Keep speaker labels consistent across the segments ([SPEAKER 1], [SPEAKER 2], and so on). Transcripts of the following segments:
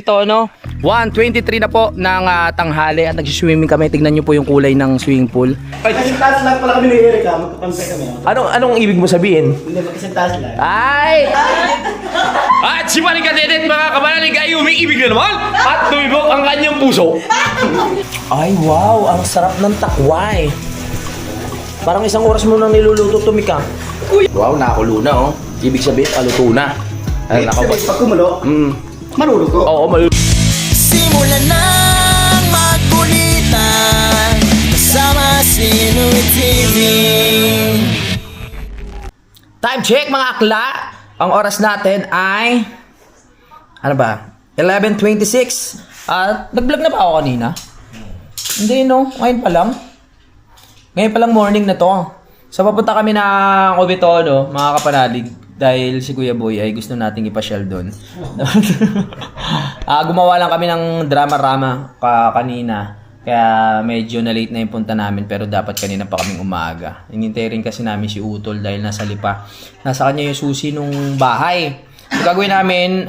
[SPEAKER 1] Obitono. 1:23 na po ng tanghali at nagsiswimming kami. Tignan nyo po yung kulay ng swimming pool.
[SPEAKER 2] Kasing taas lang pala kami ni Erika, magkakampi kami.
[SPEAKER 3] Anong ibig mo sabihin?
[SPEAKER 2] Hindi, kasing taas lang.
[SPEAKER 1] Ay!
[SPEAKER 3] At si Maring Kadedet, mga kabanalig, ay umiibig na naman at tumibok ang kanyang puso. Ay, wow! Ang sarap ng takway. Parang isang oras mo nang niluluto, Tumika. Wow, nakakulo na, oh. Ibig sabihin, aluto na. Ay,
[SPEAKER 2] Sabi, pag kumulo, maluluto.
[SPEAKER 3] Oo, maluto.
[SPEAKER 4] Simulan ng magkulitan kasama si Louie TV.
[SPEAKER 1] Time check mga akla. Ang oras natin ay ano ba? 11:26. At nag-vlog na ba ako kanina? Hindi no, ngayon pa lang. Ngayon pa lang morning na to. So papunta kami ng Obitono, mga kapanalig. Dahil si Kuya Boy ay gusto nating ipasyal doon. Gumawa lang kami ng drama-rama kanina. Kaya medyo na late na yung punta namin. Pero dapat kanina pa kaming umaga. Hinintay rin kasi namin si Utol dahil nasa lipa. Nasa kanya yung susi nung bahay. So gagawin namin,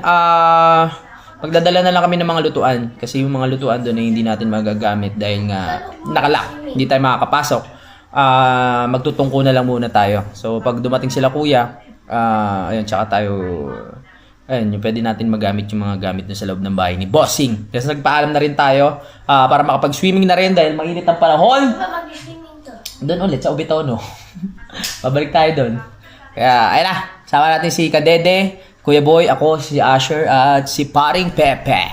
[SPEAKER 1] magdadala na lang kami ng mga lutuan. Kasi yung mga lutuan doon ay hindi natin magagamit dahil nga nakalock. Hindi tayo makakapasok. Magtutungko na lang muna tayo. So pag dumating sila kuya, ayun, tsaka tayo, ayun, yung pwede natin magamit yung mga gamit na sa loob ng bahay ni Bossing. Kasi nagpaalam na rin tayo para makapag-swimming na rin dahil mainit ang panahon. Doon ulit sa Obitono. Pabalik tayo doon. Kaya, ayun na, sama natin si Kadede, Kuya Boy, ako, si Asher, at si Paring Pepe.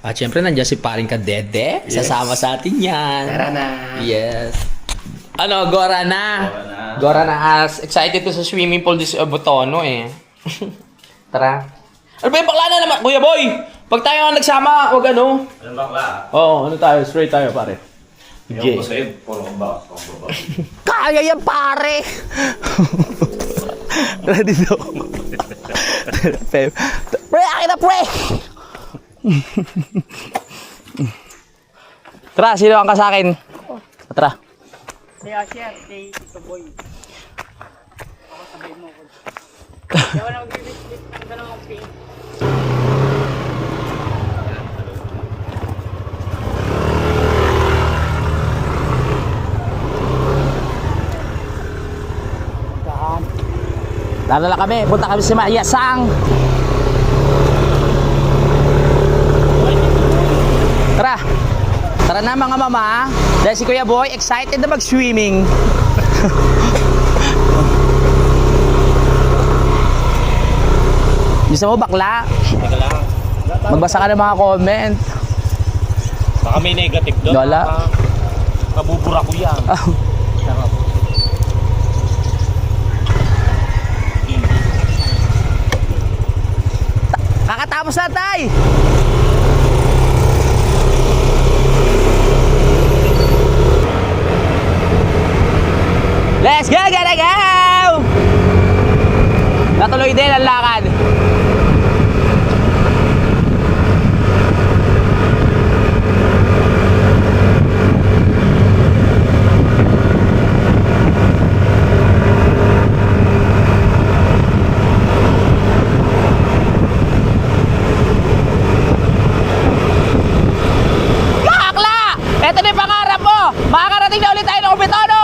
[SPEAKER 1] At syempre, nandiyan si Paring Kadede. Yes. Sasama sa atin yan.
[SPEAKER 2] Tara na.
[SPEAKER 1] Yes. Ano, Gora na. Gora na. Excited to sa swimming pool this Obitono eh. Tara. Ano ba yung bakla na naman, Kuya Boy? Pag tayo nga nagsama, wag ano.
[SPEAKER 3] Anong bakla?
[SPEAKER 1] Oo, ano tayo? Straight tayo, pare.
[SPEAKER 3] Yung ko sa'yo, puro kong baka.
[SPEAKER 1] Kaya yan, pare! Tara dito. Pre, akin na, pre! Tara, sino ang ka sa akin? Tara.
[SPEAKER 5] Si Asher, si Tito Boy. Ako sabihin mo ko. Kaya wala mag-i-split ng dalawang pink.
[SPEAKER 1] Lalala kami, punta kami sa Mayasang. Tara. Tara na mga mama. Dahil si Kuya Boy excited na mag-swimming. Gusto mo bakla?
[SPEAKER 3] Teka lang.
[SPEAKER 1] Magbasa ka ng mga comment.
[SPEAKER 3] Baka may negative doon.
[SPEAKER 1] Wala.
[SPEAKER 3] Kabubura ko yan.
[SPEAKER 1] Kakatapos na tay! Let's go! Gotta go! Natuloy din ang lakad. Kakla! Ito na yung pangarap mo! Makakarating na ulit tayo ng Obitono!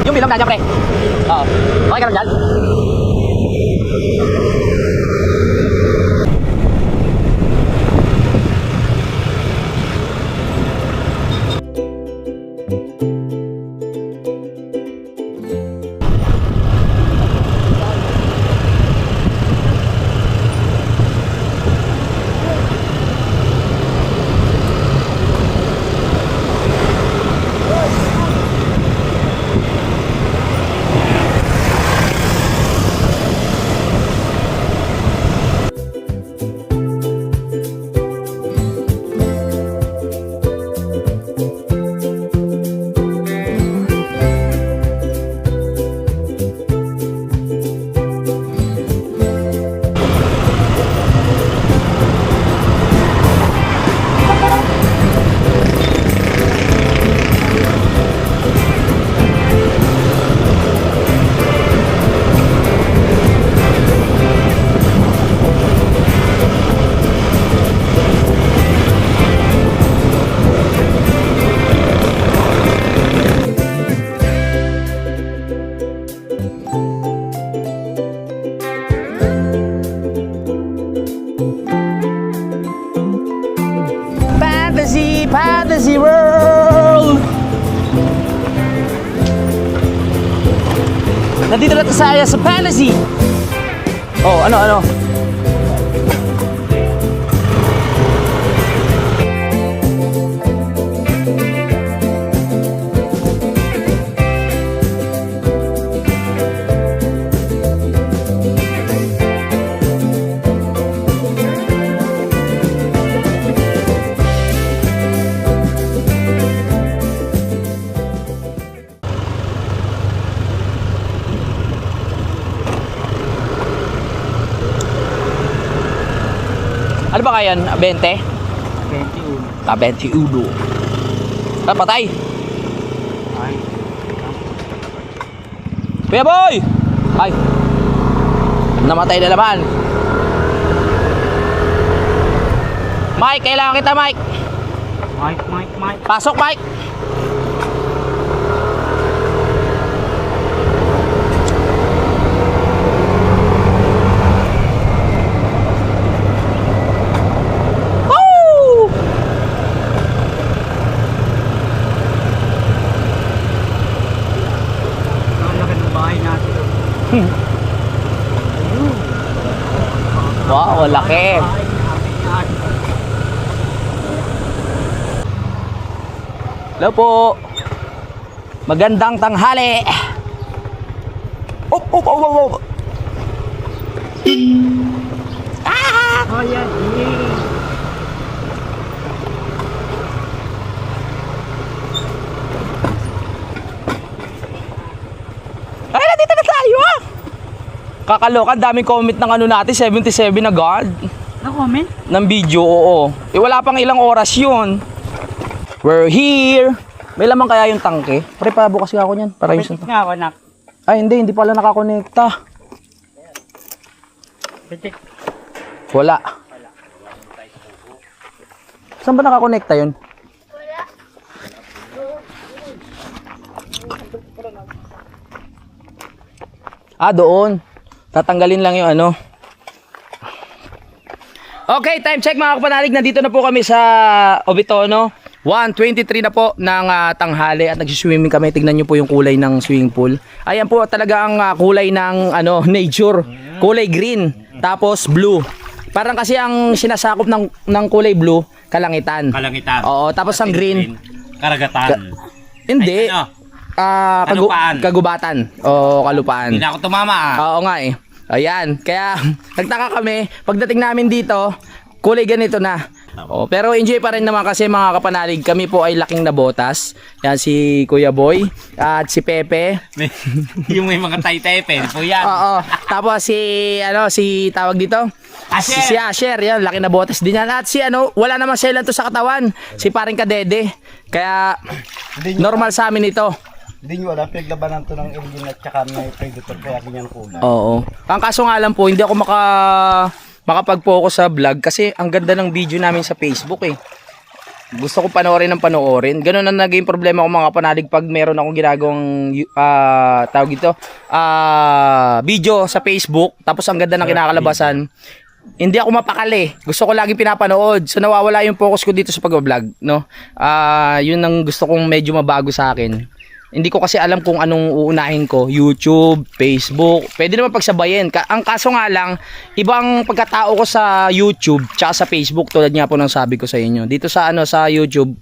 [SPEAKER 1] Yung bilog na dyan, pre. Oo. Okay ka lang dyan?
[SPEAKER 3] Fantasy World! Nandito na tayo sa Fantasy! Oh, ano? Ano ba kaya yan? 20?
[SPEAKER 5] 21.
[SPEAKER 3] 21. Ah, patay! Kuya boy! Ay! Namatay na naman. Mike, kailangan kita, Mike.
[SPEAKER 5] Mike.
[SPEAKER 3] Pasok, Mike. Woo!
[SPEAKER 5] Ang laki ng bahay natin.
[SPEAKER 3] Wow, laki. Hello po. Magandang tanghali. Op.
[SPEAKER 5] Oh, yan.
[SPEAKER 3] Ay, nandito na tayo ah. Kakaloka, daming comment ng ano natin, 77 agad.
[SPEAKER 5] Na-comment?
[SPEAKER 3] Ng video, oo. Eh, wala pang ilang oras yun. We're here. May laman kaya yung tangke? Pre, pabukas ka ako niyan. Para yung
[SPEAKER 5] Pitik nga ako, nak.
[SPEAKER 3] Ay, hindi pala nakakonekta.
[SPEAKER 5] Pitik.
[SPEAKER 3] Wala. Saan ba nakakonekta yun? Ah, doon. Tatanggalin lang yung ano. Okay, time check mga kapanalig. Nandito na po kami sa Obitono. 1:23 na po ng tanghali at nagsiswimming kami. Tignan nyo po yung kulay ng swimming pool. Ayan po talaga ang kulay ng nature. Kulay green. Tapos blue. Parang kasi ang sinasakop ng kulay blue, kalangitan.
[SPEAKER 6] Kalangitan.
[SPEAKER 3] Oo, tapos ang green,
[SPEAKER 6] Karagatan.
[SPEAKER 3] hindi.
[SPEAKER 6] Ay, ano?
[SPEAKER 3] Kalupaan. Kagubatan. O kalupaan.
[SPEAKER 6] Hindi na ako tumama ah.
[SPEAKER 3] Oo nga eh. Ayan, kaya nagtaka kami, pagdating namin dito, kulay ganito na. Oh, pero enjoy pa rin naman kasi mga kapanalig, kami po ay laking nabotas. Yan si Kuya Boy at si Pepe.
[SPEAKER 6] Yung may mga tay-tepe po yan.
[SPEAKER 3] Oo. Tapos si tawag dito?
[SPEAKER 6] Asher.
[SPEAKER 3] Si Asher, yan, laki na botas din yan. At si wala namang selan to sa katawan. Si paring Kadede. Kaya normal sa amin ito.
[SPEAKER 2] Hindi nyo alam, pinaglabanan to ng Elgin at saka may predator kaya ganyan kulay.
[SPEAKER 3] Oo. Ang kaso nga lang po, hindi ako makapag-focus sa vlog kasi ang ganda ng video namin sa Facebook eh. Gusto ko panoorin ng panoorin. Ganun ang naging problema ko mga panalig pag meron akong ginagawang tawag ito, video sa Facebook tapos ang ganda ng kinakalabasan. Hindi ako mapakali. Gusto ko laging pinapanood. So nawawala yung focus ko dito sa pag-vlog, no? Yun ang gusto kong medyo mabago sa akin. Hindi ko kasi alam kung anong uunahin ko. YouTube, Facebook. Pwede naman pagsabayin. Ang kaso nga lang, ibang pagkatao ko sa YouTube tsaka sa Facebook tulad nga po ng sabi ko sa inyo. Dito sa sa YouTube,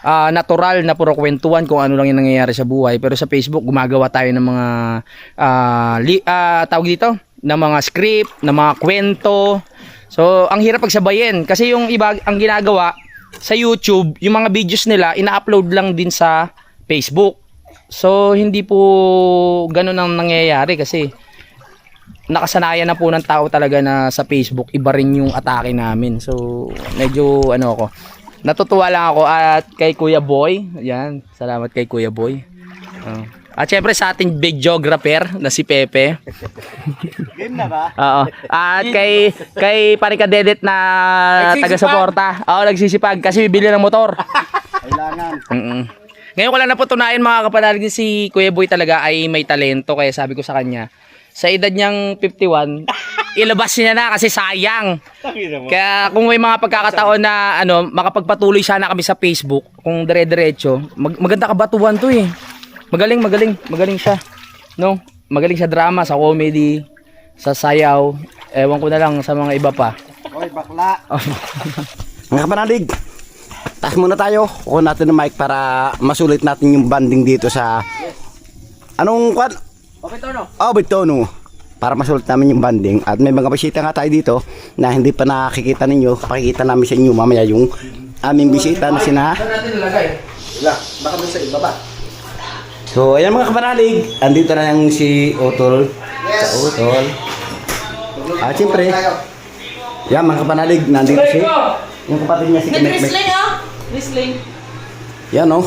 [SPEAKER 3] natural na puro kwentuhan kung ano lang yung nangyayari sa buhay. Pero sa Facebook, gumagawa tayo ng mga tawag dito, ng mga script, ng mga kwento. So, ang hirap pagsabayin kasi yung iba ang ginagawa sa YouTube, yung mga videos nila ina-upload lang din sa Facebook. So, hindi po ganun ang nangyayari kasi nakasanayan na po ng tao talaga na sa Facebook, iba rin yung atake namin. So, medyo ako. Natutuwa lang ako at kay Kuya Boy. Yan, salamat kay Kuya Boy. At syempre sa ating big geographer na si Pepe.
[SPEAKER 2] Game na ba?
[SPEAKER 3] Oo. At kay Parika Dedet na taga-suporta. Oo, nagsisipag kasi bibili ng motor.
[SPEAKER 2] Kailangan.
[SPEAKER 3] Ngayon ko lang napatunayan mga kapanalig si Kuya Boy talaga ay may talento kaya sabi ko sa kanya sa edad niyang 51
[SPEAKER 1] ilabas niya na kasi sayang. Kaya kung may mga pagkakataon na makapagpatuloy sana kami sa Facebook, kung dire-diretso, maganda kabatuan to eh. Magaling siya. No? Magaling sa drama, sa comedy, sa sayaw. Ewan ko na lang sa mga iba pa.
[SPEAKER 2] Oy, bakla. Mga kapanalig, taas muna tayo. Kuha natin ng mic para masulit natin yung banding dito sa... Anong kwan? Bitono. Para masulit namin yung banding. At may mga bisita nga tayo dito na hindi pa nakikita ninyo. Pakikita namin sa inyo mamaya yung aming bisita na sina...
[SPEAKER 1] Saan natin nalagay?
[SPEAKER 2] Wala, baka doon sa ibaba. So, ayan mga kapanalig. Andito na yung si Utol. Sa Utol. At siyempre, yan mga kapanalig, nandito si... Yung kapatid niya si Kimek.
[SPEAKER 5] Whistling.
[SPEAKER 2] Yan oh.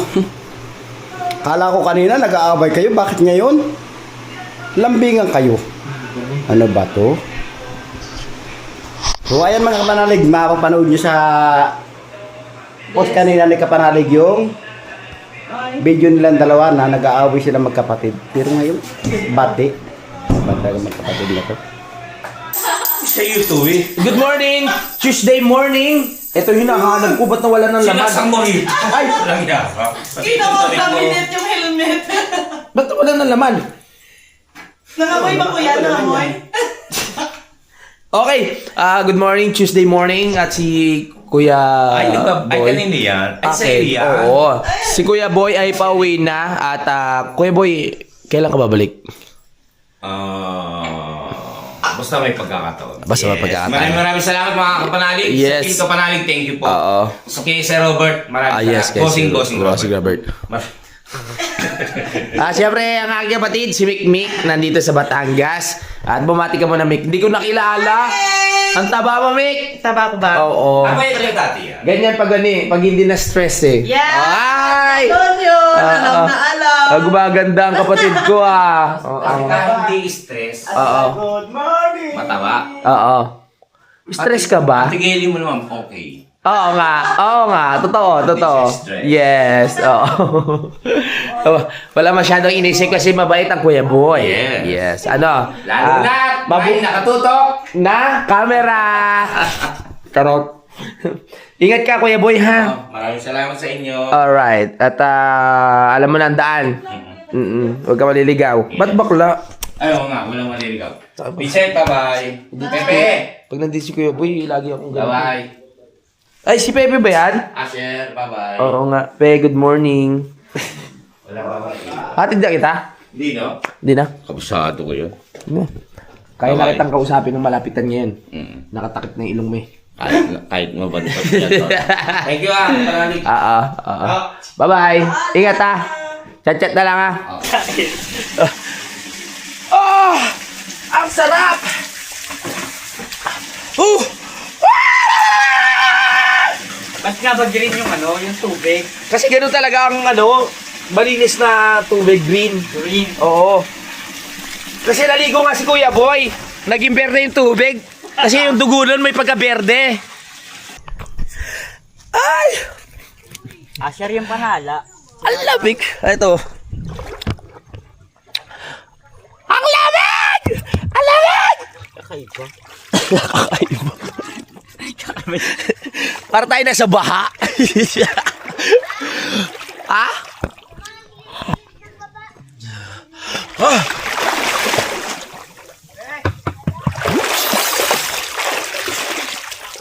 [SPEAKER 2] Kala ko kanina nag-aaway kayo. Bakit ngayon? Lambingan kayo. Ano ba to? So ayan mga kapanalig, mapapanood nyo sa post kanina ni kapanalig yung video nilang dalawa na nag-aaway sila magkapatid. Pero ngayon, bati. Bati magkapatid na to.
[SPEAKER 3] Sa YouTube eh.
[SPEAKER 1] Good morning! Tuesday morning! Ito yung hinahanap ko, ba't nawala ng laman?
[SPEAKER 3] Sinasang mo rin.
[SPEAKER 1] Ay!
[SPEAKER 3] Walang iya.
[SPEAKER 5] Kita mo, kabinet yung helmet.
[SPEAKER 1] Ba't nawala ng laman?
[SPEAKER 5] Nangamoy ba kuya? Nangamoy?
[SPEAKER 1] Okay, good morning, Tuesday morning at si Kuya
[SPEAKER 3] Ay,
[SPEAKER 1] Boy.
[SPEAKER 3] kanina yan. Ay, sa
[SPEAKER 1] Okay,
[SPEAKER 3] iya.
[SPEAKER 1] oo. Si Kuya Boy ay pauwi na at Kuya Boy, kailan ka babalik?
[SPEAKER 3] Basta may pagkakataon.
[SPEAKER 1] Basta may pagkakataon.
[SPEAKER 3] Maraming salamat mga kapanalig.
[SPEAKER 1] Yes.
[SPEAKER 3] Sa Team Kapanalig, thank you po.
[SPEAKER 1] Oo.
[SPEAKER 3] So kay Sir Robert, maraming
[SPEAKER 1] Yes,
[SPEAKER 3] salamat. Bossing
[SPEAKER 1] Robert. Siyempre, ang aking kapatid, si Mick, nandito sa Batangas. At bumati ka muna, Mick. Hindi ko nakilala. Ang taba mo, Mick.
[SPEAKER 5] Taba ko ba?
[SPEAKER 1] Oo.
[SPEAKER 3] Ako yung talaga dati yan.
[SPEAKER 1] Ganyan pag hindi na stress eh.
[SPEAKER 5] Yeah!
[SPEAKER 1] Ay!
[SPEAKER 5] Doon yun! Alam na alam!
[SPEAKER 1] Gumaganda ang kapatid ko ah. Oo.
[SPEAKER 3] Pagka hindi stress,
[SPEAKER 1] Oo.
[SPEAKER 2] Good morning!
[SPEAKER 3] mataba.
[SPEAKER 1] Oo. Stress ka ba?
[SPEAKER 3] Tigilin mo naman, okay.
[SPEAKER 1] Oo nga. Totoo.
[SPEAKER 3] Stress.
[SPEAKER 1] Yes, oo. Wala masyadong inisip kasi mabait ang Kuya Boy.
[SPEAKER 3] Yes.
[SPEAKER 1] Ano?
[SPEAKER 3] Lalo na, may nakatutok.
[SPEAKER 1] Na camera. Tarot. Ingat ka, Kuya Boy, ha?
[SPEAKER 3] Maraming salamat sa inyo.
[SPEAKER 1] Alright. At alam mo na ang daan. Huwag ka maliligaw. Ba't bakla?
[SPEAKER 3] Ayaw nga, walang maliligaw. Vincent, bye-bye. Pepe,
[SPEAKER 1] Pag nandito si Kuya Boy, lagi akong ganun.
[SPEAKER 3] bye-bye.
[SPEAKER 1] Ay, si Pepe ba yan?
[SPEAKER 3] Asher, bye-bye.
[SPEAKER 1] Oo nga. Pe, good morning.
[SPEAKER 3] Wala bye-bye.
[SPEAKER 1] Hatid na kita?
[SPEAKER 3] Hindi, no?
[SPEAKER 1] Hindi na.
[SPEAKER 3] Kabusado ko yun.
[SPEAKER 1] Kaya na
[SPEAKER 3] Okay.
[SPEAKER 1] kitang kausapin ng malapitan ngayon.
[SPEAKER 3] Mm.
[SPEAKER 1] Nakatakip na yung ilong mo eh.
[SPEAKER 3] Kahit mabalik pa siya to. Thank you ah. Panalig.
[SPEAKER 1] Bye-bye. Ingat ah. Chat-chat na lang ah. Oh! Ang sarap!
[SPEAKER 5] Ba't nga ba green yung yung tubig?
[SPEAKER 1] Kasi gano'n talaga ang malinis na tubig, green.
[SPEAKER 5] Green.
[SPEAKER 1] Oo. Kasi naligo nga si Kuya Boy. Naging berde yung tubig. Kasi yung dugo nun may pagka-berde. Ay!
[SPEAKER 5] Asher yung panala.
[SPEAKER 1] Ang lamig. Ito. Ang lamig! Ang lamig!
[SPEAKER 5] Kakaiba.
[SPEAKER 1] Kakaiba. Para tayo nasa baha. Ha?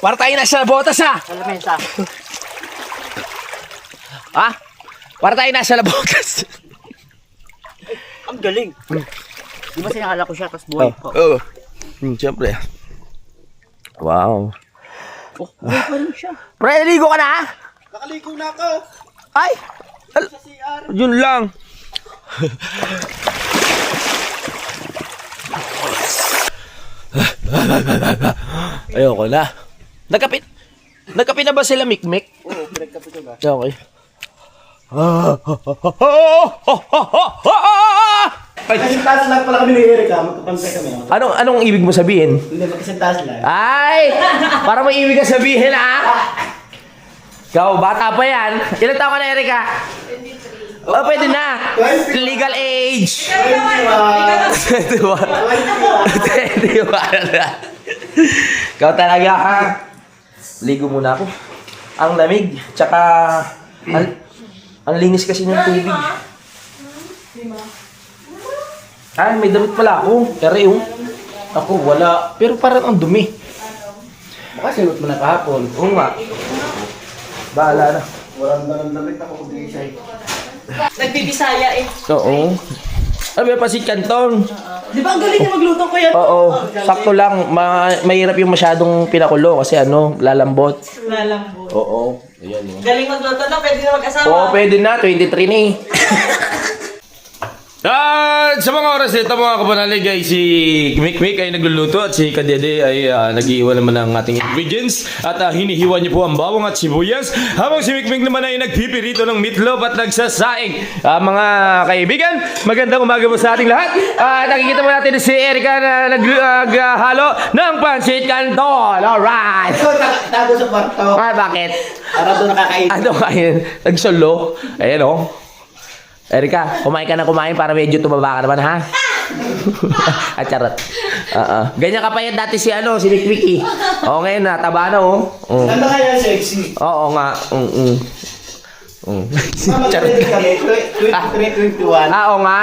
[SPEAKER 1] Para tayo nasa botas ha.
[SPEAKER 5] Sa lamesa.
[SPEAKER 1] Ha? Para tayo nasa labotas.
[SPEAKER 5] Ang galing. Di ba sinakala ko siya tapos buhay ko?
[SPEAKER 1] Oo. Siyempre. Wow.
[SPEAKER 5] Oh, buhay pa rin siya.
[SPEAKER 1] Pre, ligo ka na?
[SPEAKER 2] Nakaligo na ako!
[SPEAKER 1] Ay! Yun lang. Ayoko na. Nagkapit na ba sila, Mikmik?
[SPEAKER 2] Oo, pinagkapit ko ba?
[SPEAKER 1] Okay.
[SPEAKER 2] Magkasintas lang pala kami ni Erika, magkapantay kami.
[SPEAKER 1] Anong ibig mo sabihin?
[SPEAKER 2] Hindi, magkasintas lang.
[SPEAKER 1] Ay! Para may ibig ka sabihin, ah! Ikaw, bata pa yan. Ilan taon ka na, Erika? 23. Oh, pwede na. Legal age. 21. 21.
[SPEAKER 3] Ikaw talaga ha. Ligo muna ako. Ang lamig. Tsaka, ang linis kasi ng tubig. Ay, may damit pala ako. Pero yung, ako wala. Pero parang ang dumi.
[SPEAKER 2] Baka sinot mo na kahapon.
[SPEAKER 3] Oo nga. Bahala na.
[SPEAKER 2] Walang damit ako kundi siya.
[SPEAKER 5] Nagbibisaya eh.
[SPEAKER 3] Oo. Ano ba pasit canton?
[SPEAKER 5] Di ba ang galing niya magluto ko yan?
[SPEAKER 3] Oo. Sakto lang. Mahirap yung masyadong pinakulo kasi lalambot.
[SPEAKER 5] Lalambot.
[SPEAKER 3] Oo. Ayan yun.
[SPEAKER 5] Galing magluto na, pwede na mag-asawa.
[SPEAKER 3] Oo, pwede na. 23 na eh. At sa mga oras nito mga kapanalig ay si Mikmik ay nagluluto at si Kadede ay nag-iiwan naman ng ating ingredients at hinihiwa niyo po ang bawang at sibuyas habang si Mikmik naman ay nagpipirito ng meatloaf at nagsasaing. Mga kaibigan, magandang umaga po sa ating lahat. Nakikita mo natin si Erica na naghalo ng pancit canton. Alright!
[SPEAKER 2] Tago sa kwarto.
[SPEAKER 3] Bakit?
[SPEAKER 2] Para doon nakakain.
[SPEAKER 3] Ano kain? Nagsolo. Ayan o. Erika, kumain ka na kumain para medyo tumaba ka naman ha? At charot. Ganyan ka pa yan dati si Mikmiki. Oo ngayon na, taba na oh.
[SPEAKER 2] Ano kaya sexy?
[SPEAKER 3] Oo nga. Charot.
[SPEAKER 2] Kami, 2021.
[SPEAKER 3] Oo nga.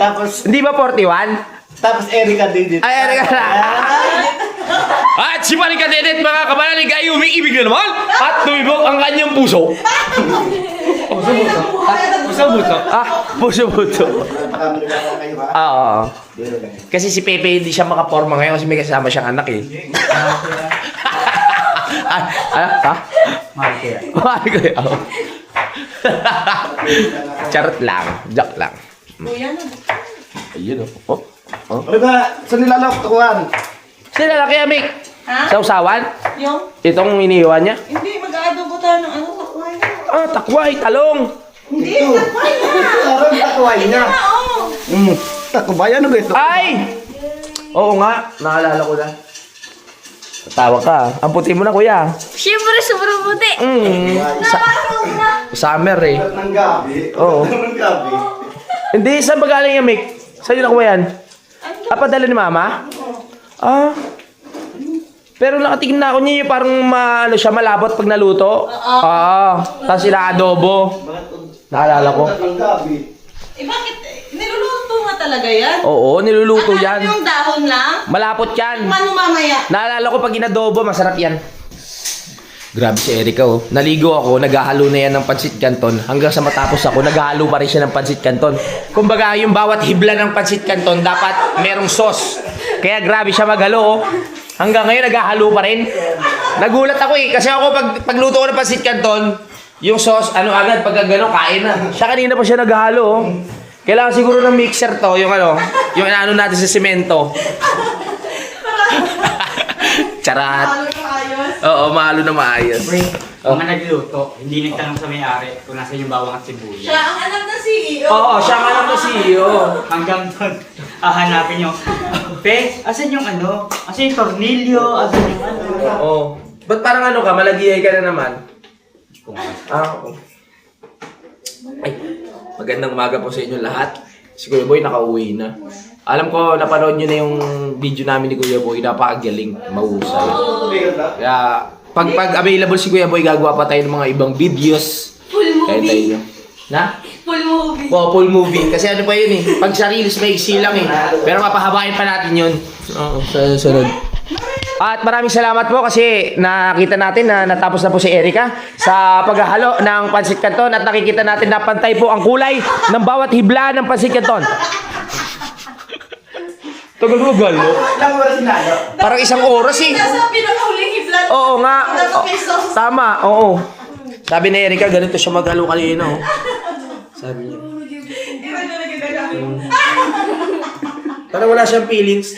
[SPEAKER 2] Tapos,
[SPEAKER 3] Hindi ba 41?
[SPEAKER 2] tapos Erica din dito.
[SPEAKER 3] Ay, Erika na. At si Marika Dedet mga kabanalig ay umiibig na naman at tumibok ang kanyang puso. Puso-buto. Oo. Kasi si Pepe hindi siya makaporma ngayon kasi may kasama siyang anak eh. Ha? Mahal ko yun. Charot lang. Joke lang.
[SPEAKER 5] Kuya na.
[SPEAKER 3] Ayun o.
[SPEAKER 2] Ano ba? Saan nilalaktuan?
[SPEAKER 3] Sila na kaya, Mick?
[SPEAKER 5] Ha?
[SPEAKER 3] Sa usawan?
[SPEAKER 5] Yung?
[SPEAKER 3] Itong iniiwan niya?
[SPEAKER 5] Hindi, mag-aadobo tayo ng takway.
[SPEAKER 3] Takway, talong.
[SPEAKER 5] Hindi, takway na.
[SPEAKER 2] Parang takuan niya.
[SPEAKER 5] Oo.
[SPEAKER 2] Takubayan ano ba ito?
[SPEAKER 3] Ay! Oo nga, naalala ko na. Tawa ka. Ang puti mo na, kuya.
[SPEAKER 7] Siyempre, sobrang puti.
[SPEAKER 3] Summer eh.
[SPEAKER 2] Ng gabi.
[SPEAKER 3] Oo.
[SPEAKER 2] Ng gabi.
[SPEAKER 3] Hindi, saan ba galing yan, Mick? Saan yun nakuha yan? Padala ni mama? Pero nakatingin na ako niya yung parang siya malabot pag naluto. Tapos sila adobo. Naalala ko.
[SPEAKER 2] Ng gabi.
[SPEAKER 5] Eh bakit? Niluluto nga talaga yan?
[SPEAKER 3] Oo, niluluto yan.
[SPEAKER 5] Yung dahon lang?
[SPEAKER 3] Malapot yan.
[SPEAKER 5] Paano mamaya?
[SPEAKER 3] Naalala ko pag inadobo, masarap yan. Grabe si Erica oh. Naligo ako, naghahalo na yan ng pancit canton. Hanggang sa matapos ako, naghahalo pa rin siya ng pancit canton. Kumbaga, yung bawat hibla ng pancit canton, dapat merong sauce. Kaya grabe siya maghalo oh. Hanggang ngayon, naghahalo pa rin. Nagulat ako eh. Kasi ako, pagluto ko ng pancit canton, yung sauce, agad, pag gano'n, kain na. Siya kanina pa siya naghahalo oh. Kailangan siguro ng mixer to, yung ano natin sa semento. Charat. Oo, mahalo na maayos.
[SPEAKER 6] Mga nagluto, hindi nagtanong sa may-ari kung nasa yung bawang at sibuyas.
[SPEAKER 5] Siya ang anak na CEO.
[SPEAKER 3] Oo, siya nga lang na CEO.
[SPEAKER 6] Hanggang doon, hahanapin nyo. Pe, asan yung Asan yung tornilyo? Asan yung
[SPEAKER 3] Oo. Ba't parang ka, malagiyay ka na naman? Oo. Ay, magandang umaga po sa inyo lahat. Si Kuya Boy nakauwi na. Alam ko, napanood nyo na yung video namin ni Kuya Boy. Napakagaling, mahusay. Kaya, pag available si Kuya Boy, gagawa pa tayo ng mga ibang videos.
[SPEAKER 7] Full
[SPEAKER 3] Kaya
[SPEAKER 7] movie.
[SPEAKER 3] tayo. Na?
[SPEAKER 7] Full movie.
[SPEAKER 3] Full movie. Kasi ano pa yun eh. Pag sa reels, may iksi lang eh. Pero mapahabain pa natin yun. Oo, sa sunod. At maraming salamat po kasi nakita natin na natapos na po si Erica sa paghahalo ng pancit canton at nakikita natin na pantay po ang kulay ng bawat hibla ng pancit canton. Tagal-tagal, no?
[SPEAKER 2] Ilang oras sinalo?
[SPEAKER 3] Parang isang oras eh.
[SPEAKER 5] Nasa pinakahuling hiblan.
[SPEAKER 3] Oo nga.
[SPEAKER 5] Pesos.
[SPEAKER 3] Tama, oo. Sabi ni Erica, ganito siya maghalo kanina, oh. Sabi niya. Parang wala siyang feelings.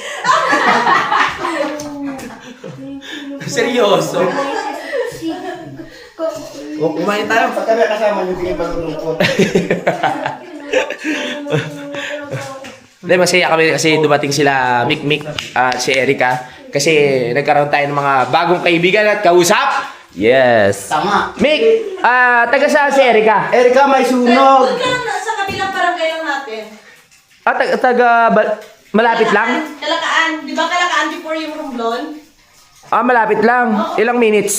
[SPEAKER 3] Seryoso. Kumain tayo.
[SPEAKER 2] Pag kami kasama nyo, tingin pa lulungkot.
[SPEAKER 3] Hindi, masaya kami kasi dumating sila Mikmik at si Erica. Kasi nagkaroon tayo ng mga bagong kaibigan at kausap. Yes.
[SPEAKER 2] Tama.
[SPEAKER 3] Mik, taga saan si Erica?
[SPEAKER 2] Erica, may sunog.
[SPEAKER 5] Doon lang, sa kabilang barangay lang natin.
[SPEAKER 3] Malapit lang?
[SPEAKER 5] Kalakaan. Di ba Kalakaan before yung Romblon?
[SPEAKER 3] Malapit lang. Ilang minutes?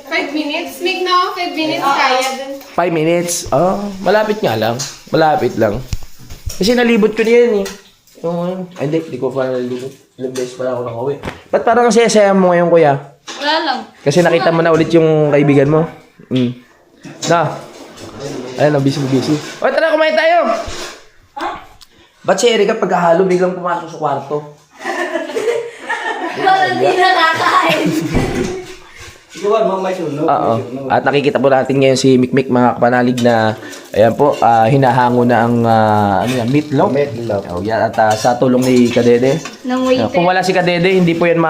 [SPEAKER 8] 5 minutes? Mig, no? 5 minutes kaya dun.
[SPEAKER 3] 5 minutes? Malapit nga lang. Malapit lang. Kasi nalibot ko na yan eh. Hindi ko pa nalibot. Ilang beses pala ako nakauwi. Ba't parang ang saya-saya mo ngayon, kuya?
[SPEAKER 7] Wala lang.
[SPEAKER 3] Kasi nakita mo na ulit yung kaibigan mo. Na. Ayun, busy. O, tara, kumain tayo. Ba't si Erika pagkahalo biglang pumasok sa kwarto?
[SPEAKER 7] Parang di nakakain.
[SPEAKER 3] Oo. At nakikita po natin ngayon si Mikmik, mga kapanalig, na ayan po, hinahango na ang meatloaf. Oh, yan. At sa tulong ni Kadede.
[SPEAKER 7] Nang waiter.
[SPEAKER 3] Kung wala si Kadede, hindi po yan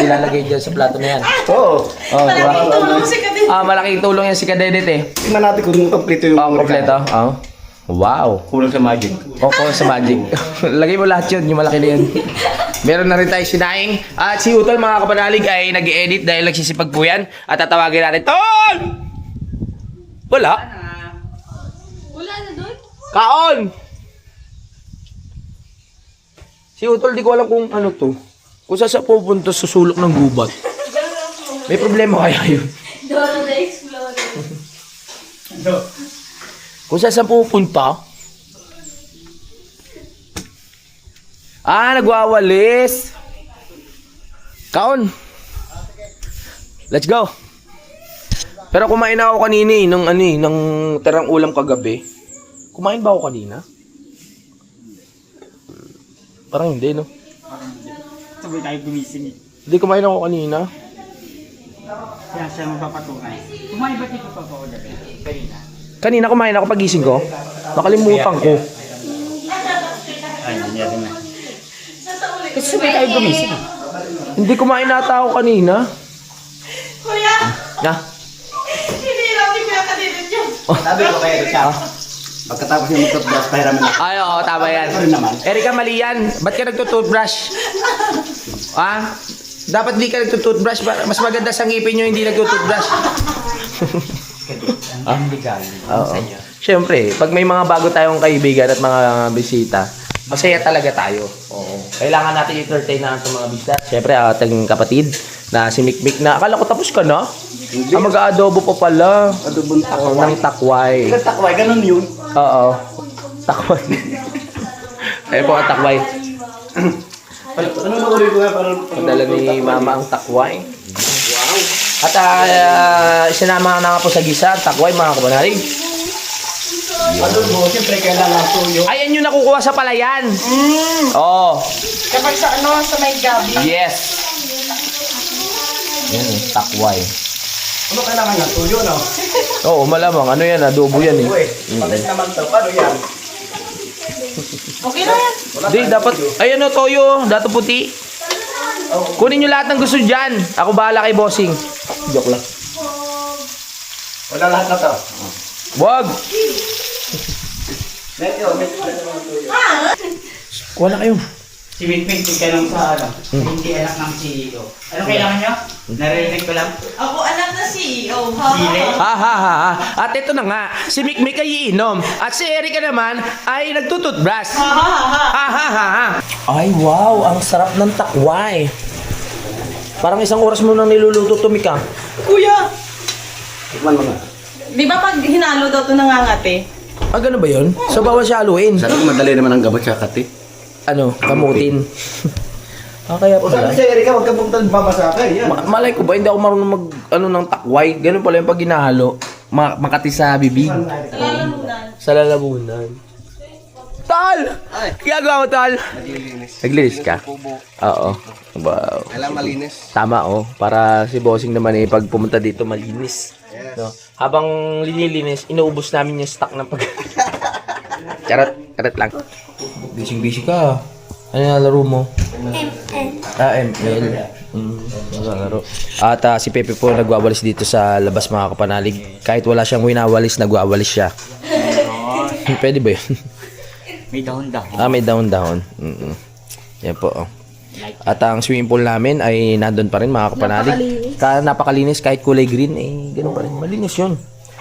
[SPEAKER 3] ilalagay dyan sa plato na yan.
[SPEAKER 2] Oo.
[SPEAKER 3] Diba? Malaking tulong yan si Kadede, te.
[SPEAKER 2] Tingnan natin kung kompleto yung
[SPEAKER 3] Kompleto. Wow.
[SPEAKER 2] Kulang sa magic.
[SPEAKER 3] Kulang sa magic. Lagay mo lahat yun, yung malaki na yun. Meron na rin tayo sinaing. At si Utol, mga kapanalig, ay nag-i-edit dahil nagsisipag po yan. At tatawagin natin, Tol! Wala.
[SPEAKER 7] Wala na doon?
[SPEAKER 3] Kaon! Si Utol, di ko alam kung ano to. Kung saan sa pupunta sa sulok ng gubat. May problema kaya yun.
[SPEAKER 7] Dora the Explorer.
[SPEAKER 3] Kung saan pupunta? Nagwawalis. Kaon. Let's go. Pero kumain na ako kanina ng terang ulam kagabi. Kumain ba ako kanina? Parang hindi, no?
[SPEAKER 6] Sabay tayo gumising.
[SPEAKER 3] Hindi kumain ako kanina.
[SPEAKER 6] Kaya siya magpapatunay. Kumain ba dito pa ako gabi? Kanina.
[SPEAKER 3] Kanina kumain ako pagising ko. Nakalimutan ko.
[SPEAKER 6] Ay, hindi natin na. Kasi sabay tayo gumising.
[SPEAKER 3] Hindi kumain nata ako kanina.
[SPEAKER 8] Kuya!
[SPEAKER 3] Na?
[SPEAKER 8] Hindi lang ni Kuya Kadidin yun.
[SPEAKER 2] Sabi ko kay Erika, pagkatapos yung mag-toothbrush, pahiraman na.
[SPEAKER 3] Ay, oo, tama yan.
[SPEAKER 2] Rin naman.
[SPEAKER 3] Erika, mali yan. Ba't ka nagtutoothbrush? Dapat di ka nagtutoothbrush. Mas maganda sa ngipin nyo hindi nagtutoothbrush. Oo. Siyempre, pag may mga bago tayong kaibigan at mga bisita, masaya talaga tayo. Oo. Kailangan natin entertain na sa mga bisita. Siyempre, ating kapatid na si Mikmik na, akala ko tapos ka na? Mag-aadobo pa pala.
[SPEAKER 2] Adobong
[SPEAKER 3] Oo, ng takway.
[SPEAKER 2] Ilang takway, ganun yun.
[SPEAKER 3] Oo. Takway. Ayun po ang takway.
[SPEAKER 2] Ano na uri ko nga para...
[SPEAKER 3] Padala ni Mama ang takway. Wow. At sinama na nga po sa gisa, takway, mga kapanalig.
[SPEAKER 2] Adobo, siyempre kailangan tuyo.
[SPEAKER 3] Ayan yung nakukuha sa palayan. Oo.
[SPEAKER 8] Kapag sa sa may gabi.
[SPEAKER 3] Yes. Yan eh, takway.
[SPEAKER 2] Ano kailangan nga tuyo, no?
[SPEAKER 3] Oo, malamang. Ano yan, adobo yan eh.
[SPEAKER 2] Palit naman to, paano yan?
[SPEAKER 8] Okay na yan.
[SPEAKER 3] Hindi, dapat, ayan o, toyo, dato puti. Kunin nyo lahat ng gusto dyan. Ako bahala kay bossing. Joke lang.
[SPEAKER 2] Wala lahat na to.
[SPEAKER 3] Wag!
[SPEAKER 2] Medyo
[SPEAKER 3] Kuha na kayo.
[SPEAKER 6] Si Mikmik, tinanong sa hindi anak ng CEO. Anong kailangan nyo? Narinig ko lang.
[SPEAKER 8] Ako anak na CEO.
[SPEAKER 6] Sile.
[SPEAKER 3] Ha. At ito na nga, si Mikmik ay iinom. At si Erika naman ay nagtututbrush. Ha. Ay, wow, ang sarap ng takway. Parang isang oras mo nang niluluto to, Mika.
[SPEAKER 8] Kuya!
[SPEAKER 2] Tikman mo nga.
[SPEAKER 8] Di ba pag hinalo daw ito nangangate?
[SPEAKER 3] Gano'n ba yun? So, bawal siya haluin.
[SPEAKER 2] Sabi ko madali naman ang gamot sa kati.
[SPEAKER 3] Ano, kamutin. Kaya
[SPEAKER 2] O sabi
[SPEAKER 3] pala.
[SPEAKER 2] sa Erika, huwag ka pumunta babasa ka. Yan.
[SPEAKER 3] Malay ko ba, hindi ako marunong ng takway. Ganun pala yung pag ginahalo. Makati sa bibig. Sa lalamunan. Tal! Gagawa mo, Tal? Naglilinis ka? Oo. Wow.
[SPEAKER 2] Kailangan malinis.
[SPEAKER 3] Tama, oh. Para si Bossing naman eh, pag pumunta dito, malinis. No? Habang linilinis, inuubos namin yung stock ng pag... Charot lang. Busy ka. Ano yung laro mo? ML. ML. Naglalaro. At si Pepe po nagwawalis dito sa labas, mga kapanalig. Kahit wala siyang winawalis, nagwawalis siya. Pwede ba yun?
[SPEAKER 6] May dahon-dahon.
[SPEAKER 3] May dahon-dahon. Yan po. Oh. At ang swimming pool namin ay nandun pa rin, mga kapanalig. Napakalinis kahit kulay green, ganun pa rin. Malinis yun.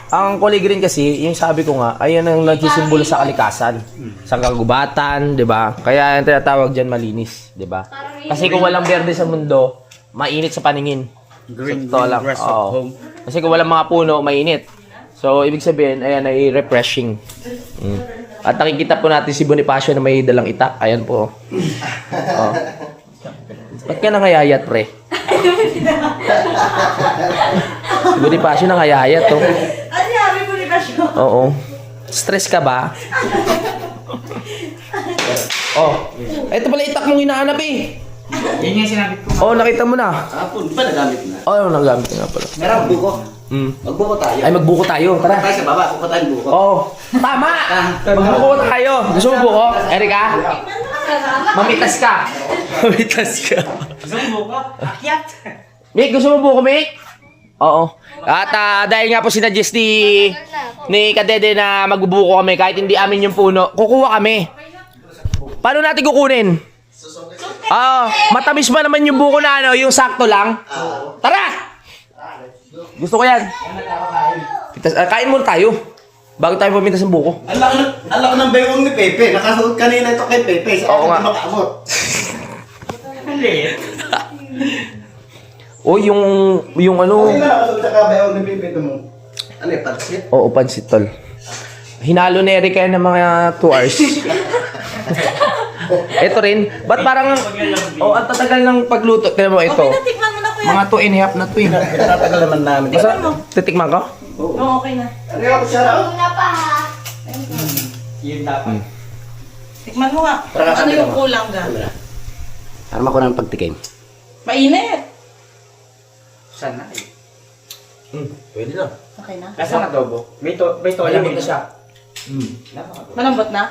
[SPEAKER 3] Ang kulay green kasi, yung sabi ko nga, ayun ang nagsisimbolo sa kalikasan. Sa kagubatan, di ba? Kaya yung tinatawag dyan malinis, di ba? Kasi kung walang berde sa mundo, mainit sa paningin.
[SPEAKER 6] Green,
[SPEAKER 3] Sa totoo lang.
[SPEAKER 6] grass
[SPEAKER 3] Oo.
[SPEAKER 6] at home.
[SPEAKER 3] Kasi kung walang mga puno, mainit. So, ibig sabihin, ayan, ay refreshing. At nakikita po natin si Bonifacio na may dalang itak. Ayan po. Oh. Ba't ka nangayayat, pre? Si Bonifacio nangayayat, to.
[SPEAKER 7] Ano sabi mo ni Kasyo?
[SPEAKER 3] Oo. Stress ka ba? Oh. Ito pala itak mong hinahanap eh.
[SPEAKER 6] Yan yung sinabi ko.
[SPEAKER 3] Oh, nakita mo na.
[SPEAKER 2] Hapon, ba nagamit na?
[SPEAKER 3] Oh, nagamit nga pala.
[SPEAKER 2] Meron buko. Magbuko tayo.
[SPEAKER 3] Ay, magbuko tayo. Tara.
[SPEAKER 2] Tayo sa baba, kuko tayo buko.
[SPEAKER 3] Oh, tama! Magbuko tayo. Gusto mo buko? Erika? Mamitas ka. Mamitas ka.
[SPEAKER 6] Gusto mo buka? Akyat!
[SPEAKER 3] Mick, gusto mo buko, Mick? Oo. At dahil nga po sinadjust ni Kadede na magbubuko kami kahit hindi amin yung puno, kukuha kami. Paano natin kukunin? Matamis ba naman yung buko na ano, yung sakto lang? Tara! Gusto ko yan. Kain muna tayo. Bago tayo pumintas ng buko.
[SPEAKER 2] Alak ng bayong ni Pepe. Nakasuot kanina ito kay Pepe. Sa
[SPEAKER 3] Oo nga.
[SPEAKER 2] makaamot.
[SPEAKER 6] Mali.
[SPEAKER 3] O, yung ano...
[SPEAKER 2] Hindi na nakasuot sa bayong ni Pepe ito mo. Ano yung pansit?
[SPEAKER 3] Oo, pansit tol. Hinalo ni Erika yan ng mga 2 hours. Ito rin. Ba't parang... ang tatagal ng pagluto. Tignan mo ito.
[SPEAKER 7] Tikman mo na kuya.
[SPEAKER 3] Mga 2.5 na to eh.
[SPEAKER 2] Pinatatagal naman namin.
[SPEAKER 3] Masarap. Titikman ko?
[SPEAKER 7] Oo, okay na.
[SPEAKER 2] Ano yung sarap?
[SPEAKER 7] Una pa ha.
[SPEAKER 6] Yun dapat.
[SPEAKER 5] Tikman mo nga. Ano yung kulang ga?
[SPEAKER 2] Para makuha ng pagtikim.
[SPEAKER 5] Mainit.
[SPEAKER 6] Sana eh.
[SPEAKER 3] Pwede na.
[SPEAKER 5] Okay na.
[SPEAKER 6] Lasang adobo. May tola.
[SPEAKER 3] Malambot na siya.
[SPEAKER 5] Malambot na?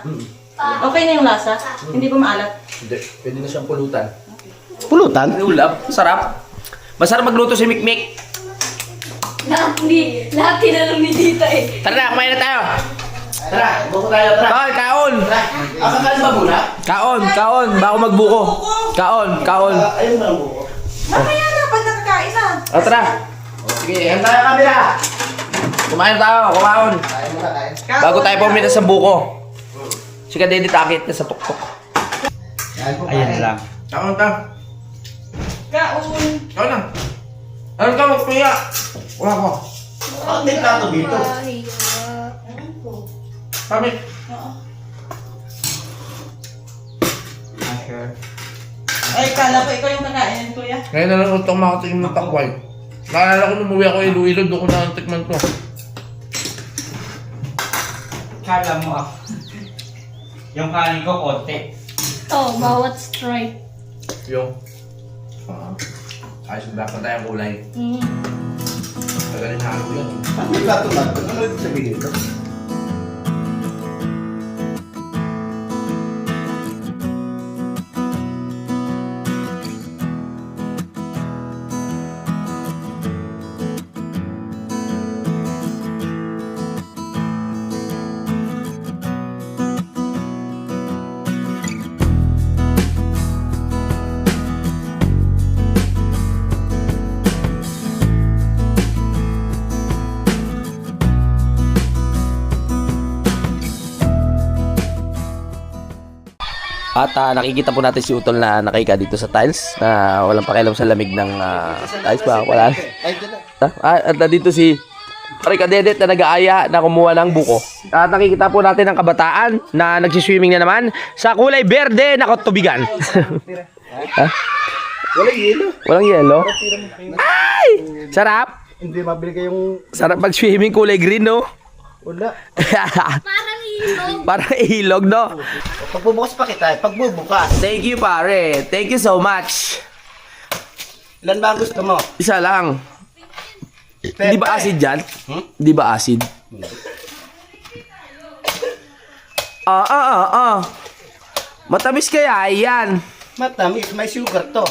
[SPEAKER 5] Okay na yung lasa? Hindi ba maalat?
[SPEAKER 3] Hindi. Pwede na siyang pulutan.
[SPEAKER 2] Pulutan?
[SPEAKER 3] Ulap. Sarap. Masarap magluto si Mikmik.
[SPEAKER 7] Lahat tinanong ni Tita eh.
[SPEAKER 3] Tara na, kumain na tayo.
[SPEAKER 2] Tara, buko tayo. Tara.
[SPEAKER 3] Kaon!
[SPEAKER 2] Kakain ba muna?
[SPEAKER 3] Kaon! Bago magbuko. Kaon!
[SPEAKER 2] Ayun na ang buko.
[SPEAKER 5] Mamaya na, pag nakakain na.
[SPEAKER 3] Tara.
[SPEAKER 2] Sige, yan tayo kamera.
[SPEAKER 3] Kumain tayo. Kumaon.
[SPEAKER 2] Kain muna, kain.
[SPEAKER 3] Bago tayo pumunta sa buko. Si Kadede takit na sa tuktok.
[SPEAKER 6] Ayan lang.
[SPEAKER 3] Kaon ka.
[SPEAKER 5] Kaun.
[SPEAKER 3] Kaon na. Ano ka magpaya? Wala ko.
[SPEAKER 2] Bakit may plato dito?
[SPEAKER 3] Kami.
[SPEAKER 5] Ay, kala ko ikaw yung kakainin, kuya.
[SPEAKER 3] Ngayon na lang utang makatikim ng takway. Naalala ko nung umuwi ako Iloilo, doon ko na tikman to.
[SPEAKER 6] Kala mo ah. Yung kanin ko, konti.
[SPEAKER 7] Bawat stripe.
[SPEAKER 3] Yung. Ayos na dapat tayong kulay. Tagalin halo yun.
[SPEAKER 2] Bakit may plato ba? Ano yung sabihin ito?
[SPEAKER 3] At nakikita po natin si Utol na nakahiga dito sa tiles na walang pakialam sa lamig ng tiles ba? Wala. At dito si Kadede na nag-aaya na kumuha ng buko. At nakikita po natin ang kabataan na nagsiswimming na naman sa kulay berde na katubigan. Ha?
[SPEAKER 2] Walang yelo.
[SPEAKER 3] Walang yelo? Ay! Sarap!
[SPEAKER 2] Hindi mabili kayong...
[SPEAKER 3] Sarap mag-swimming kulay green, no?
[SPEAKER 2] Wala.
[SPEAKER 7] Parang ilog.
[SPEAKER 3] Parang ilog, no?
[SPEAKER 2] Pagbubukas pa kita, pagbubukas.
[SPEAKER 3] Thank you, pare. Thank you so much.
[SPEAKER 2] Ilan ba ang gusto mo?
[SPEAKER 3] Isa lang. Di ba acid yan? Di ba acid? Matamis kaya yan.
[SPEAKER 2] Matamis, may sugar to.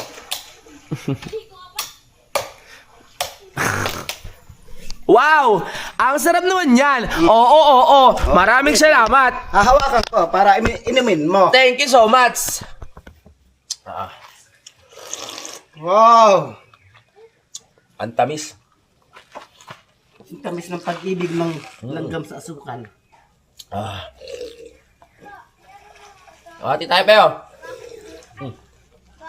[SPEAKER 3] Wow! Ang sarap naman yan. Oo. Maraming salamat.
[SPEAKER 2] Hahawakan ko para inumin mo.
[SPEAKER 3] Thank you so much.
[SPEAKER 2] Wow!
[SPEAKER 3] Ang tamis.
[SPEAKER 2] Ang tamis ng pag-ibig ng langgam sa asukal.
[SPEAKER 3] Hati tayo, Peo.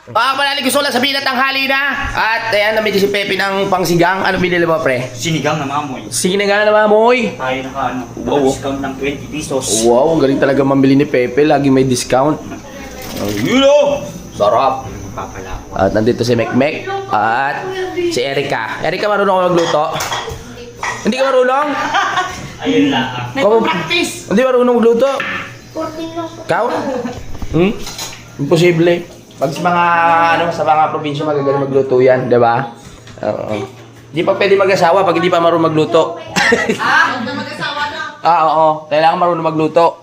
[SPEAKER 3] Manali, gusto ko lang sabihin na tanghali na. At ayan, namili si Pepe ng pangsigang. Ano binili mo, pre?
[SPEAKER 6] Sinigang na mamoy.
[SPEAKER 3] Sinigang na mamoy.
[SPEAKER 6] Tayo
[SPEAKER 3] Wow.
[SPEAKER 6] discount ng 20 pesos.
[SPEAKER 3] Wow, ang galing talaga mamili ni Pepe. Lagi may discount. Yun o! Sarap.
[SPEAKER 6] Papala ko.
[SPEAKER 3] At nandito si Mekmek at si Erika. Erika, marunong ka magluto? Hindi ka marunong?
[SPEAKER 6] Ayun lang.
[SPEAKER 3] Hindi marunong magluto?
[SPEAKER 7] 14 lang po.
[SPEAKER 3] Ikaw? Imposible. Pag sa mga sa mga probinsya magagaling magluto yan, 'di ba? Oo. Hindi pa pwede mag-asawa pag hindi pa marunong magluto. Oo. Kailangan marunong magluto.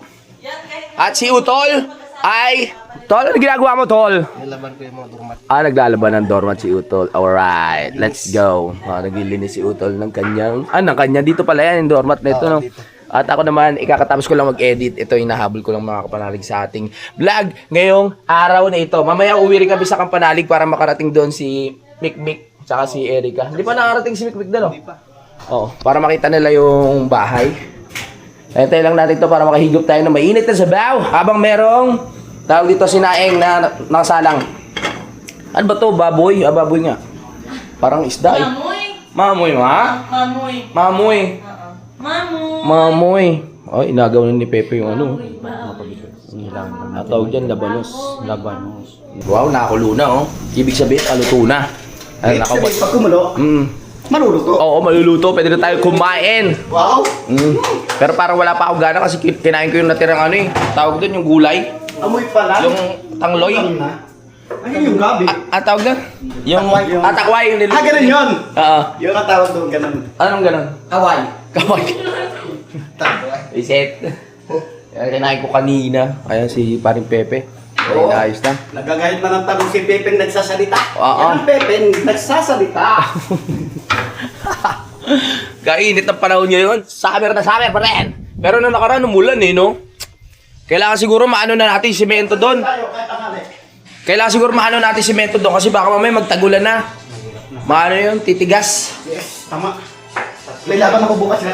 [SPEAKER 3] At si Utol ay Tol, ano ginagawa mo, Tol?
[SPEAKER 2] Nilaban ko yung mga durmat.
[SPEAKER 3] Naglalaban ng doormat si Utol. Alright, let's go. Naglilinis si Utol ng kanyang... ng kanya. Dito pala yan, yung doormat na ito, no? At ako naman, ikakatapos ko lang mag-edit. Ito, inahabol ko lang mga kapanalig sa ating vlog ngayong araw na ito. Mamaya uwi rin kami sa Kampanalig para makarating doon si Mikmik tsaka si Erika. Hindi pa nakarating si Mikmik doon, no? Hindi pa. Oo, para makita nila yung bahay. Hintay lang natin to para makahigop tayo ng mainit na sabaw habang merong tawag dito sinaing na nakasalang. Ano ba to? Baboy? Baboy nga. Parang isda eh. Mamoy ha? Mamoy. Mamoy. Ay, inagaw na ni Pepe yung ano. Tawag dyan, labanos. Wow, nakakulo na oh. Ibig sabihin, aluto na. Ay, nakabot.
[SPEAKER 2] Pag kumulo, maluluto.
[SPEAKER 3] Oo, maluluto. Pwede na tayo kumain.
[SPEAKER 2] Wow!
[SPEAKER 3] Pero parang wala pa ako gana kasi kinain ko yung natirang ano eh. Tawag doon yung gulay.
[SPEAKER 2] Amoy pa lang.
[SPEAKER 3] Yung tangloy.
[SPEAKER 2] Ayun yung gabi.
[SPEAKER 3] Tawag doon? Yung takway yung niluto.
[SPEAKER 2] Ganun yun!
[SPEAKER 3] Oo.
[SPEAKER 2] Yung natawag doon, ganun.
[SPEAKER 3] Anong ganun?
[SPEAKER 2] Kaway.
[SPEAKER 3] Kaway. Reset. Kinain ko kanina. Ayan si paring Pepe. Ay, naayos na.
[SPEAKER 2] Nagagayad man ang tanong si Pepeng nagsasalita.
[SPEAKER 3] Oo.
[SPEAKER 2] Yan ang Pepeng nagsasalita.
[SPEAKER 3] Kainit ng panahon ngayon. Summer na summer pa rin. Pero nung nakaraan, umulan eh, no? Kailangan siguro maano na natin simento doon.
[SPEAKER 2] Tayo, kahit tanghali.
[SPEAKER 3] Kailangan siguro maano natin simento doon kasi baka mamaya magtagulan na. Maano yun? Titigas.
[SPEAKER 2] Yes, tama. May laban ako bukas.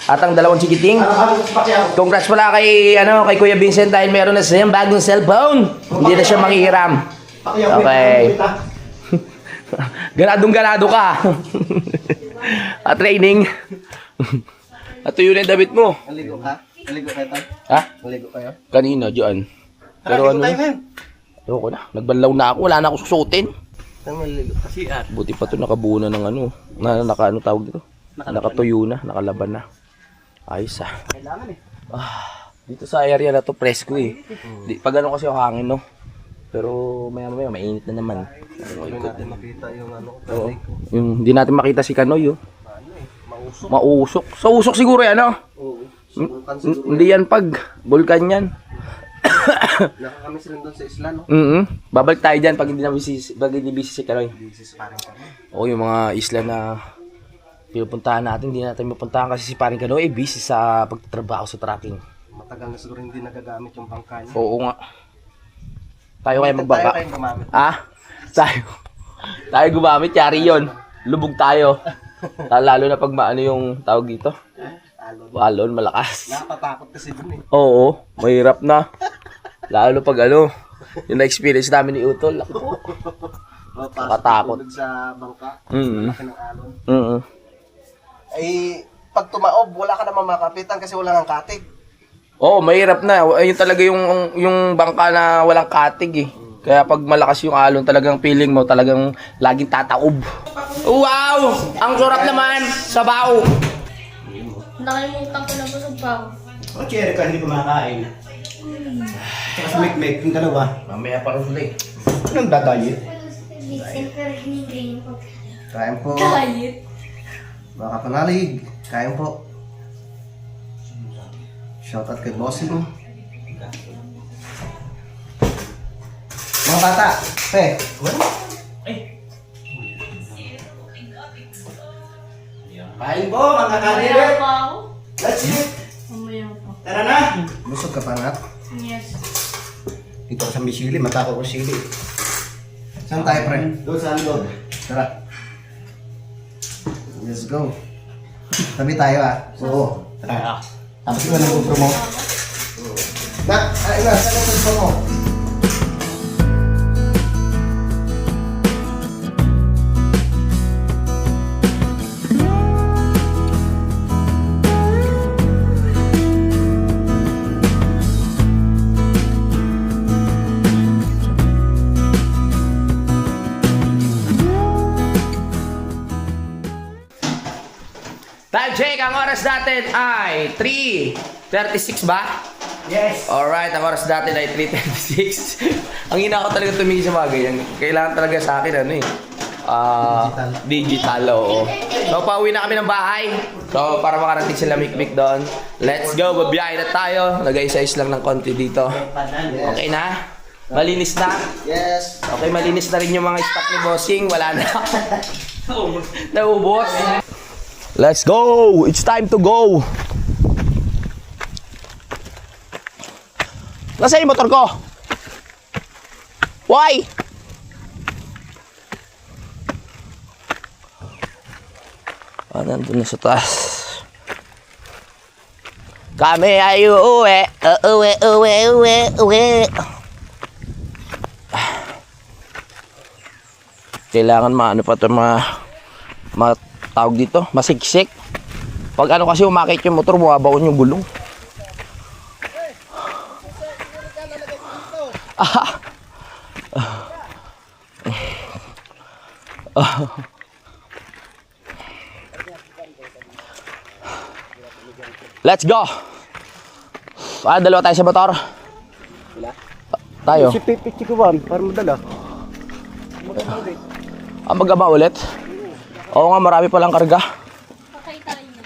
[SPEAKER 3] At ang dalawang chikiting.
[SPEAKER 2] Ano sa Pacquiao?
[SPEAKER 3] Congrats pala kay Kuya Vincent dahil meron na siyang bagong cellphone. Hindi na siya manghihiram.
[SPEAKER 2] Pacquiao,
[SPEAKER 3] Okay. Ganado ka. At training. At tuyo na yung damit mo.
[SPEAKER 2] Maligo ka? Maligo kayo tayo?
[SPEAKER 3] Ha?
[SPEAKER 2] Maligo kayo?
[SPEAKER 3] Kanina, dyan. Pero ano? Ayoko na. Nagbanlaw na ako. Wala na ako susutin.
[SPEAKER 2] Maligo. Kasi
[SPEAKER 3] Buti pa ito nakabuo na ng ano. Ano tawag dito? Nakatuyo na. Nakalaban na. Ayos ah.
[SPEAKER 2] kailangan eh.
[SPEAKER 3] Dito sa area na to presko eh. Pag ano kasi yung hangin no. Pero maya mainit na naman.
[SPEAKER 2] Hindi natin makita yung ano.
[SPEAKER 3] Oo. Yung hindi natin makita si Kanoy oh. Mausok. Sa usok siguro yan no?
[SPEAKER 2] Oo.
[SPEAKER 3] Hindi yan pag bulkan yan.
[SPEAKER 2] Nakakamiss rin doon sa isla no?
[SPEAKER 3] Babalik tayo dyan pag hindi busy si Kanoy.
[SPEAKER 2] Bisis parang kami.
[SPEAKER 3] Oo, yung mga isla na pinupuntahan natin, hindi natin mapuntahan kasi si Paring Kanoy busy sa pagtatrabaho sa tracking.
[SPEAKER 2] Matagal na siguro hindi nagagamit yung bangka niya.
[SPEAKER 3] Oo nga. Tayo kaya magbangka.
[SPEAKER 2] Tayo kayong gumamit.
[SPEAKER 3] Tayo gumamit, yari yun. Lubog tayo. Lalo na pag maano yung tawag dito. Alon, malakas.
[SPEAKER 2] Nakakatakot kasi dun eh.
[SPEAKER 3] Oo, mahirap na. Lalo pag ano, yung na-experience namin ni Utol. Nakatakot.
[SPEAKER 2] Tulog sa bangka.
[SPEAKER 3] Mm-hmm.
[SPEAKER 2] Laki ng alon. Ay, pag tumaob, wala ka naman makapitan kasi wala kang katig.
[SPEAKER 3] Oo, mahirap na. Ayun talaga yung bangka na walang katig eh. Kaya pag malakas yung alon, talagang feeling mo, talagang laging tataob. Wow! Ang sarap naman! Sabaw!
[SPEAKER 7] Nakalimutan ko na busog pa ako.
[SPEAKER 2] O, cherry ka, hindi kumakain. Tsaka sa mikmek, yung dalawa.
[SPEAKER 3] Mamaya pa rin ulit.
[SPEAKER 2] Anong dadayit?
[SPEAKER 7] Siyempre, hindi ko.
[SPEAKER 2] Kain po.
[SPEAKER 7] Kahit.
[SPEAKER 2] Baka panalig. Kain po. Shoutout kay bossing. Mga bata, kain po, mga karir.
[SPEAKER 7] Mamaya pa ako.
[SPEAKER 2] Let's eat.
[SPEAKER 7] Mamaya pa.
[SPEAKER 2] Tara na. Busog ka pa na.
[SPEAKER 7] Yes.
[SPEAKER 2] Dito sa Misili, matako ko sili. Saan tayo, pre? Doon sa loob. Tara. Let's go. Tabi tayo ah. Oo. Tara. Tapos ko ng GoPro mo. Saan ang GoPro mo?
[SPEAKER 3] natin ay 3:36 ba?
[SPEAKER 2] Yes.
[SPEAKER 3] Alright, ang oras natin ay 3:36. Ang hina ko talaga tumingin sa mga ganyan. Kailangan talaga sa akin digital, oo. So, pauwi na kami ng bahay. So, para makarating sila mikmik doon. Let's go, babiyahe na tayo. Nag-ayos lang ng konti dito. Okay na? Malinis na?
[SPEAKER 2] Yes.
[SPEAKER 3] Okay, malinis na rin yung mga stock ni Bossing. Wala na. Naubos. Let's go! It's time to go! Nasaan yung motor ko? Why? Nandun na sa taas. Kami ay uuwi. Uwi. Kailangan maano pa ito tawag dito, masiksik. Pag ano kasi umakit yung motor, bumabaon yung gulong. Let's go! Dalawa tayo sa motor. Tayo.
[SPEAKER 2] Si Pipi Chikuan, para madala.
[SPEAKER 3] Magama ulit? Oo nga, marami palang karga.
[SPEAKER 7] Pakita niyo.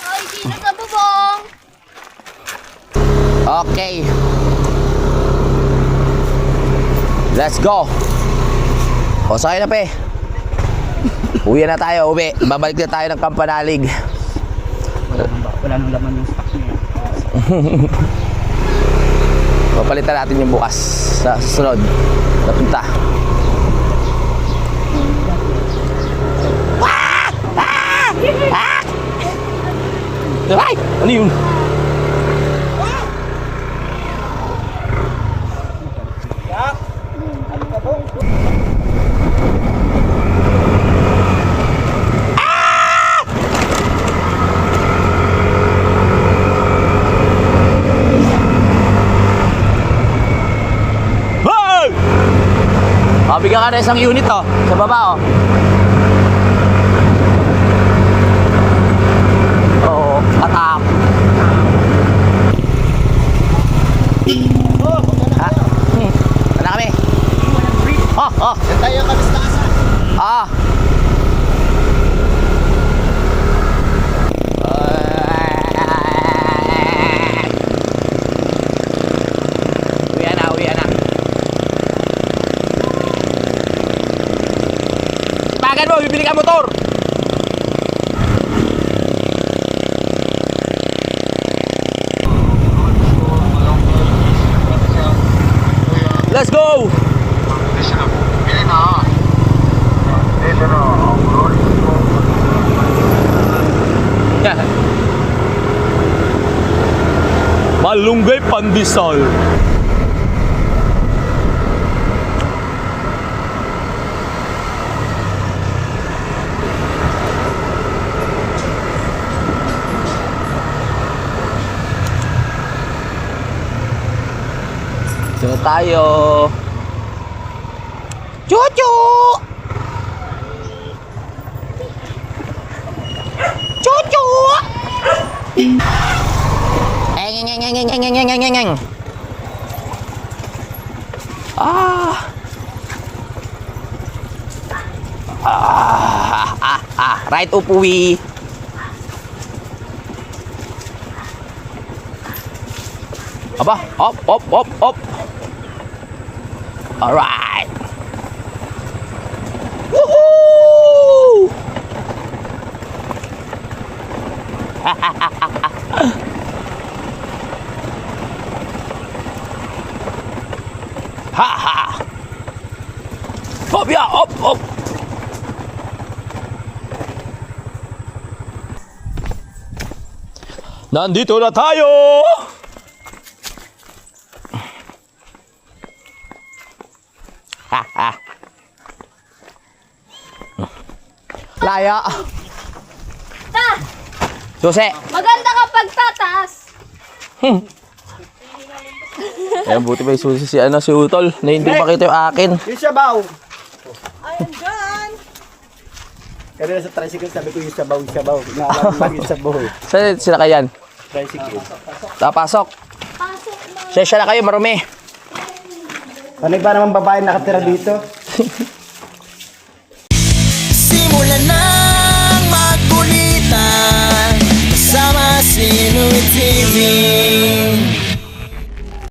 [SPEAKER 7] Ay, sino sa bubong?
[SPEAKER 3] Okay. Let's go. O, sakay na, pe. Uwi na tayo, uwi. Babalik na tayo ng Kampanalig.
[SPEAKER 6] Wala nang laman yung stock niya.
[SPEAKER 3] Papalitan natin yung bukas sa susunod na punta. Ay! Ano yun? Bigyan ka na isang unit sa baba Oo, atak. Ano kami?
[SPEAKER 2] Tayo kami sa taas.
[SPEAKER 3] Uwi na. Sipagan mo, bibili ka motor. Let's go! Malunggay pandesal. Ito na tayo. Chuchu! Chuchu! Right upuwi. Aba, op. Alright. Woohoo! Ha ha. Hop ya, op. Nandito na tayo. Laya.
[SPEAKER 7] Ta!
[SPEAKER 3] Susi.
[SPEAKER 7] Maganda kapag tataas.
[SPEAKER 3] Ayan, buti ba yung susi si Utol na hindi makita yung akin.
[SPEAKER 2] Yung sabaw. Kanina sa tricycle, sabi ko yung sabaw. Naalala ko yung sabaw.
[SPEAKER 3] Saan sila kayan?
[SPEAKER 2] Tricycle.
[SPEAKER 3] Pasok. Sensya na kayo, marumi.
[SPEAKER 2] Ano ba naman babae nakatira dito?